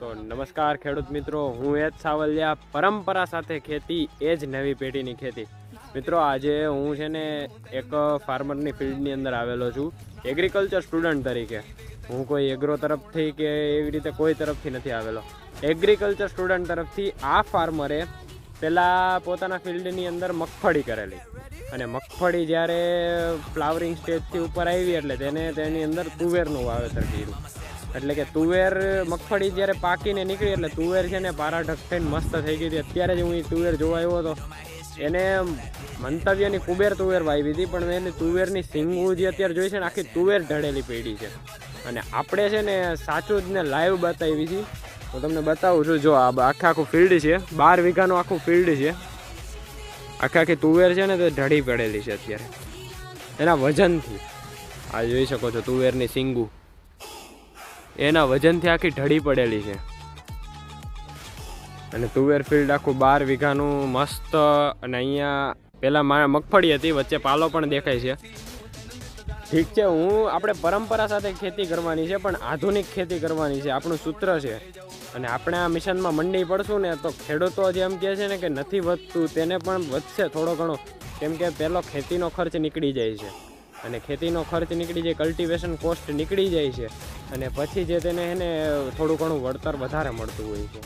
તો નમસ્કાર ખેડૂત મિત્રો, હું એચ સાવલિયા. પરંપરા સાથે ખેતી એ જ નવી પેઢીની ખેતી. મિત્રો, આજે હું છે ને એક ફાર્મરની ફિલ્ડની અંદર આવેલો છું એગ્રીકલ્ચર સ્ટુડન્ટ તરીકે. હું કોઈ એગ્રો તરફથી કે એવી રીતે કોઈ તરફથી નથી આવેલો. એગ્રીકલ્ચર સ્ટુડન્ટ તરફથી આ ફાર્મરે પહેલાં પોતાના ફિલ્ડની અંદર મગફળી કરેલી, અને મગફળી જ્યારે ફ્લાવરિંગ સ્ટેજથી ઉપર આવી એટલે તેની અંદર તુવેરનું વાવેતર કર્યું. એટલે કે તુવેર મગફળી જ્યારે પાકીને નીકળી એટલે તુવેર છે ને પારાઢક થઈને મસ્ત થઈ ગઈ હતી. અત્યારે જ હું એ તુવેર જોવા આવ્યો હતો. એને મંતવ્યની કુબેર તુવેર વાવી હતી, પણ એની તુવેરની સિંગું જે અત્યારે જોઈ છે ને આખી તુવેર ઢળેલી પડી છે. અને આપણે છે ને સાચું જ ને લાઈવ બતાવી છે. હું તમને બતાવું છું. જો આ આખું ફિલ્ડ છે, 12 વીઘાનું આખું ફિલ્ડ છે. આખી તુવેર છે ને તે ઢળી પડેલી છે અત્યારે એના વજનથી. આ જોઈ શકો છો તુવેરની સિંગું એના વજનથી આખી ઢળી પડેલી છે. અને તુવેર ફિલ્ડ આખું 12 વીઘાનું મસ્ત. અને અહીંયા પહેલાં મગફળી હતી, વચ્ચે પાલો પણ દેખાય છે. ઠીક છે, આપણે પરંપરા સાથે ખેતી કરવાની છે, પણ આધુનિક ખેતી કરવાની છે, આપણું સૂત્ર છે. અને આપણે આ મિશનમાં મંડી પડશું ને તો ખેડૂતો જેમ કહે છે ને કે નથી વધતું, તેને પણ વધશે થોડો ઘણો. કેમ કે પહેલો ખેતીનો ખર્ચ નીકળી જાય છે, અને ખેતીનો ખર્ચ નીકળી જાય, કલ્ટિવેશન કોસ્ટ નીકળી જાય છે, અને પછી જે તેને થોડું ઘણું વળતર વધારે મળતું હોય છે.